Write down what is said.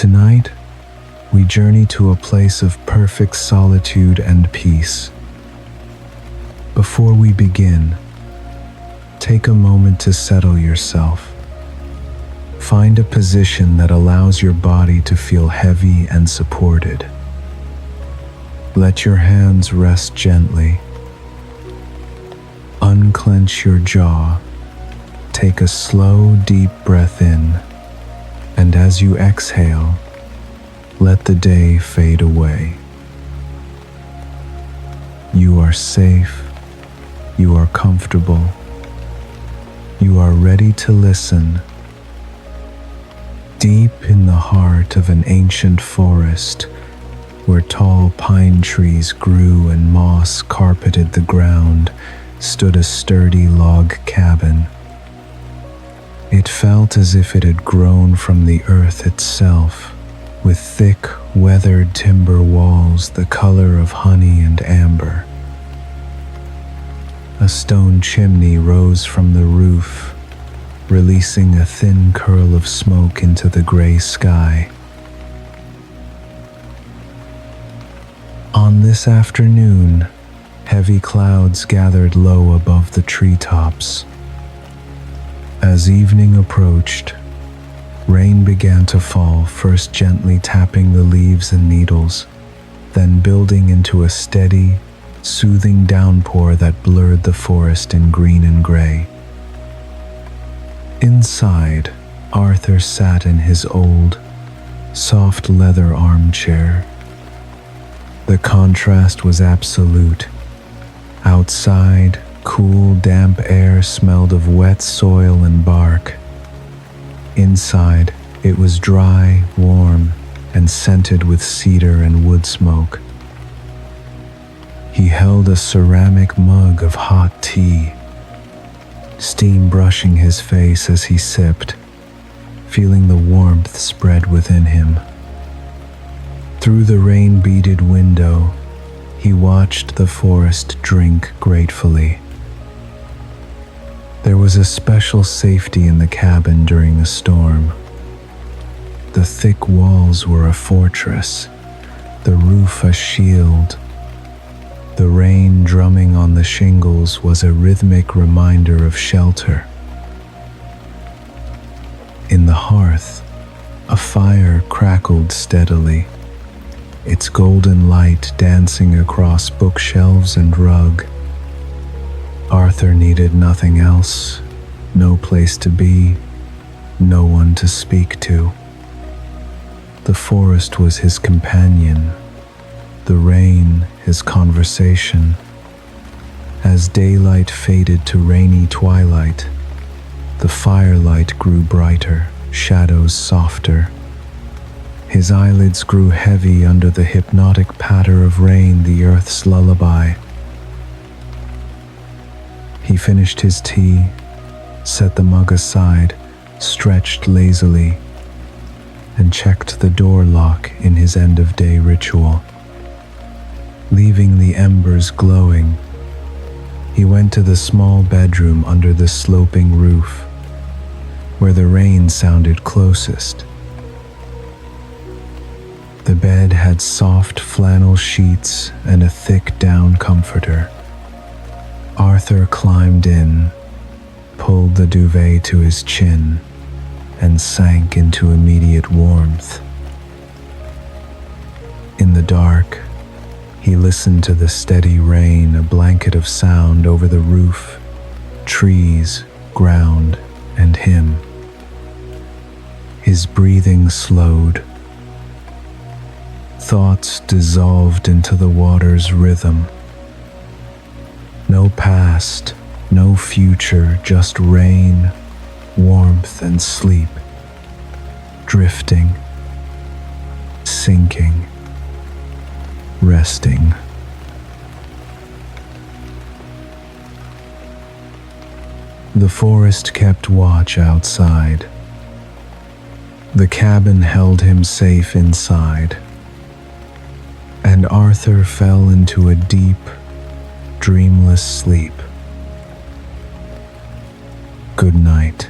Tonight, we journey to a place of perfect solitude and peace. Before we begin, take a moment to settle yourself. Find a position that allows your body to feel heavy and supported. Let your hands rest gently. Unclench your jaw. Take a slow, deep breath in, and as you exhale, let the day fade away. You are safe. You are comfortable. You are ready to listen. Deep in the heart of an ancient forest, where tall pine trees grew and moss carpeted the ground, stood a sturdy log cabin. It felt as if it had grown from the earth itself, with thick, weathered timber walls the color of honey and amber. A stone chimney rose from the roof, releasing a thin curl of smoke into the gray sky. On this afternoon, heavy clouds gathered low above the treetops. As evening approached, rain began to fall, first gently tapping the leaves and needles, then building into a steady, soothing downpour that blurred the forest in green and gray. Inside, Arthur sat in his old, soft leather armchair. The contrast was absolute. Outside, cool, damp air smelled of wet soil and bark. Inside, it was dry, warm, and scented with cedar and wood smoke. He held a ceramic mug of hot tea, steam brushing his face as he sipped, feeling the warmth spread within him. Through the rain-beaded window, he watched the forest drink gratefully. There was a special safety in the cabin during the storm. The thick walls were a fortress, the roof a shield. The rain drumming on the shingles was a rhythmic reminder of shelter. In the hearth, a fire crackled steadily, its golden light dancing across bookshelves and rug. Arthur needed nothing else, no place to be, no one to speak to. The forest was his companion, the rain his conversation. As daylight faded to rainy twilight, the firelight grew brighter, shadows softer. His eyelids grew heavy under the hypnotic patter of rain, the earth's lullaby. He finished his tea, set the mug aside, stretched lazily, and checked the door lock in his end-of-day ritual. Leaving the embers glowing, he went to the small bedroom under the sloping roof, where the rain sounded closest. The bed had soft flannel sheets and a thick down comforter. Arthur climbed in, pulled the duvet to his chin, and sank into immediate warmth. In the dark, he listened to the steady rain, a blanket of sound over the roof, trees, ground, and him. His breathing slowed. Thoughts dissolved into the water's rhythm. No past, no future, just rain, warmth, and sleep. Drifting, sinking, resting. The forest kept watch outside. The cabin held him safe inside, and Arthur fell into a deep, dreamless sleep. Good night.